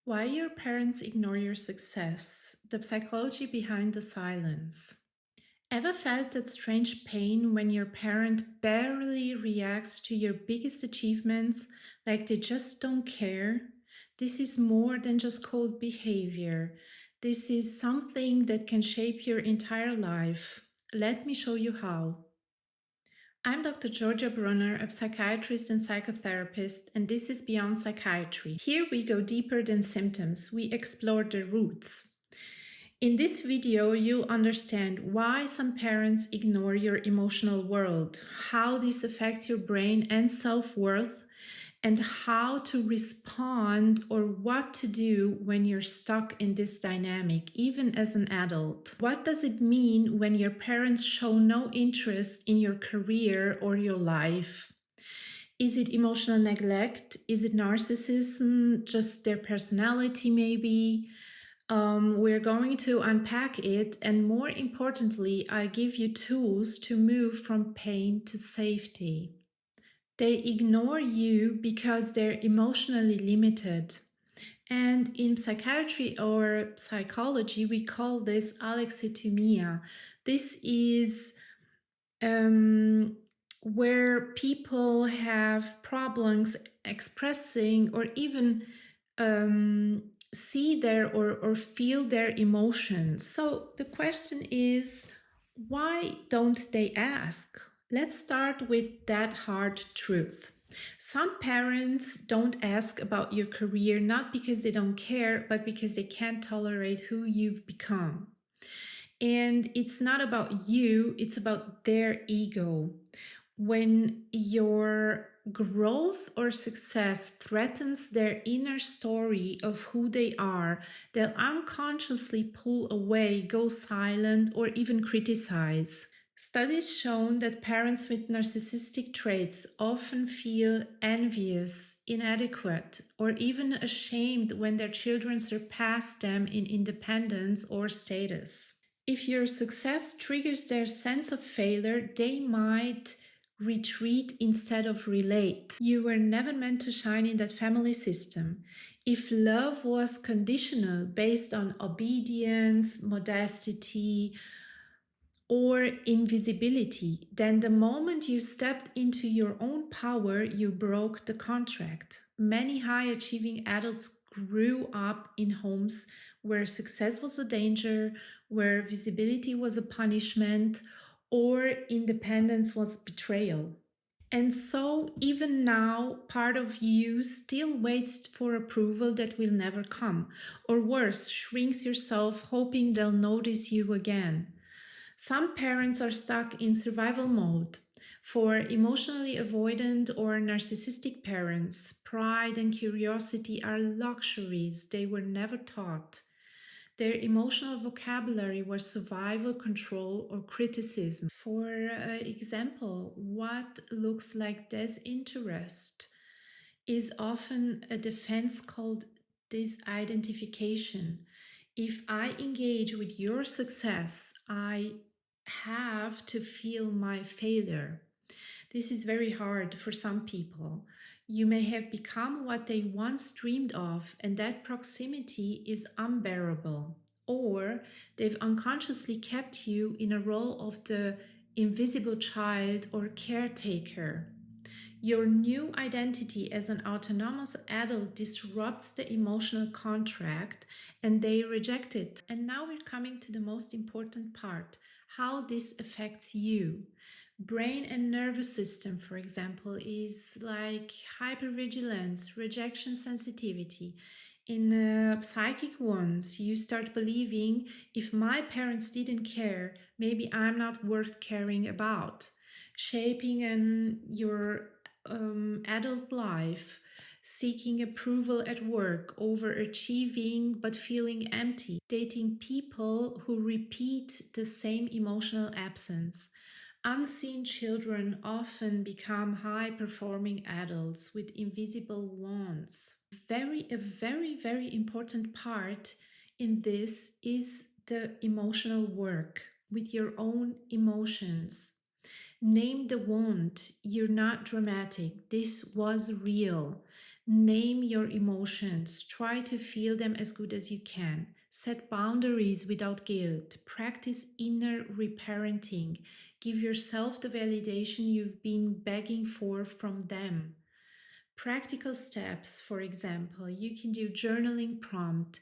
Why your parents ignore your success, the psychology behind the silence. Ever felt that strange pain when your parent barely reacts to your biggest achievements, like they just don't care? This is more than just cold behavior. This is something that can shape your entire life. Let me show you how. I'm Dr. Georgia Brunner, a psychiatrist and psychotherapist, and this is Beyond Psychiatry. Here we go deeper than symptoms. We explore the roots. In this video, you'll understand why some parents ignore your emotional world, how this affects your brain and self-worth, and how to respond or what to do when you're stuck in this dynamic, even as an adult. What does it mean when your parents show no interest in your career or your life? Is it emotional neglect? Is it narcissism? Just their personality maybe? We're going to unpack it, and more importantly, I give you tools to move from pain to safety. They ignore you because they're emotionally limited. And in psychiatry or psychology, we call this alexithymia. This is where people have problems expressing or even see their or feel their emotions. So the question is, why don't they ask? Let's start with that hard truth. Some parents don't ask about your career not because they don't care, but because they can't tolerate who you've become. And it's not about you, it's about their ego. When your growth or success threatens their inner story of who they are, they'll unconsciously pull away, go silent, or even criticize. Studies shown that parents with narcissistic traits often feel envious, inadequate, or even ashamed when their children surpass them in independence or status. If your success triggers their sense of failure, they might retreat instead of relate. You were never meant to shine in that family system. If love was conditional based on obedience, modesty, or invisibility, then the moment you stepped into your own power, you broke the contract. Many high-achieving adults grew up in homes where success was a danger, where visibility was a punishment, or independence was betrayal. And so even now, part of you still waits for approval that will never come, or worse, shrinks yourself hoping they'll notice you again. Some parents are stuck in survival mode. For emotionally avoidant or narcissistic parents, pride and curiosity are luxuries they were never taught. Their emotional vocabulary was survival, control, or criticism. For example, what looks like disinterest is often a defense called disidentification. If I engage with your success, I have to feel my failure. This is very hard for some people. You may have become what they once dreamed of, and that proximity is unbearable. Or they've unconsciously kept you in a role of the invisible child or caretaker. Your new identity as an autonomous adult disrupts the emotional contract, and they reject it. And now we're coming to the most important part, how this affects you. Brain and nervous system, for example, is like hypervigilance, rejection sensitivity. In psychic ones, you start believing, if my parents didn't care, maybe I'm not worth caring about. Shaping your adult life, seeking approval at work, overachieving but feeling empty, dating people who repeat the same emotional absence. Unseen children often become high-performing adults with invisible wants. A very important part in this is the emotional work with your own emotions. Name the want. You're not dramatic. This was real. Name your emotions. Try to feel them as good as you can. Set boundaries without guilt. Practice inner reparenting. Give yourself the validation you've been begging for from them. Practical steps, for example, you can do journaling prompt.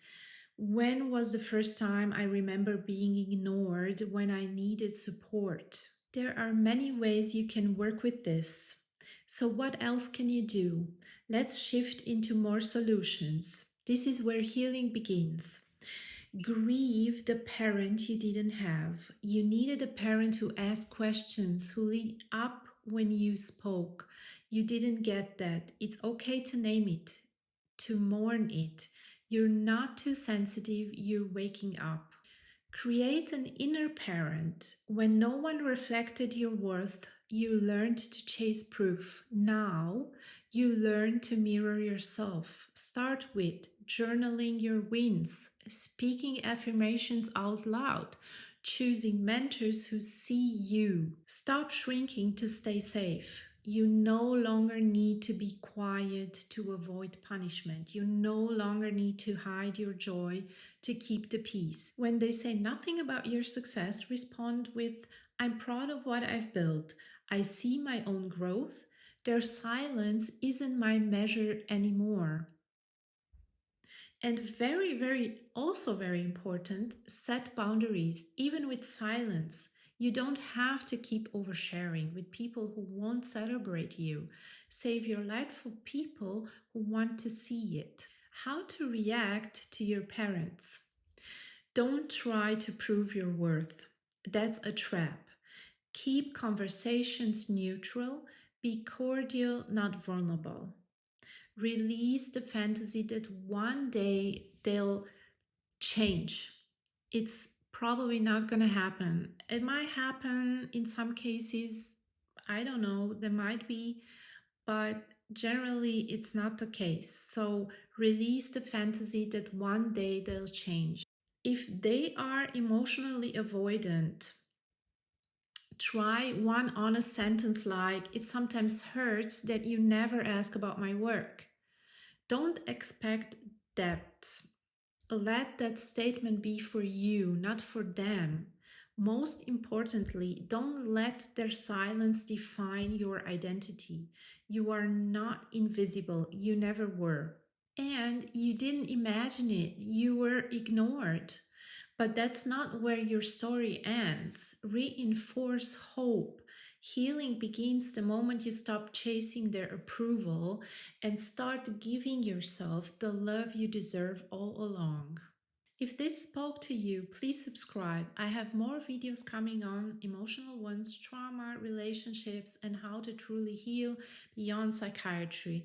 When was the first time I remember being ignored when I needed support? There are many ways you can work with this. So, what else can you do? Let's shift into more solutions. This is where healing begins. Grieve the parent you didn't have. You needed a parent who asked questions, who lit up when you spoke. You didn't get that. It's okay to name it, to mourn it. You're not too sensitive, you're waking up. Create an inner parent. When no one reflected your worth, you learned to chase proof. Now you learn to mirror yourself. Start with journaling your wins, speaking affirmations out loud, choosing mentors who see you. Stop shrinking to stay safe. You no longer need to be quiet to avoid punishment. You no longer need to hide your joy to keep the peace. When they say nothing about your success, respond with, I'm proud of what I've built. I see my own growth. Their silence isn't my measure anymore. And also very important, set boundaries, even with silence. You don't have to keep oversharing with people who won't celebrate you. Save your light for people who want to see it. How to react to your parents. Don't try to prove your worth. That's a trap. Keep conversations neutral. Be cordial, not vulnerable. Release the fantasy that one day they'll change. It's probably not going to happen. It might happen in some cases. I don't know, there might be, but generally it's not the case. So release the fantasy that one day they'll change. If they are emotionally avoidant, try one honest sentence like, it sometimes hurts that you never ask about my work. Don't expect depth. Let that statement be for you, not for them. Most importantly, don't let their silence define your identity. You are not invisible. You never were. And you didn't imagine it. You were ignored. But that's not where your story ends. Reinforce hope. Healing begins the moment you stop chasing their approval and start giving yourself the love you deserve all along. If this spoke to you, please subscribe. I have more videos coming on emotional ones, trauma, relationships, and how to truly heal beyond psychiatry.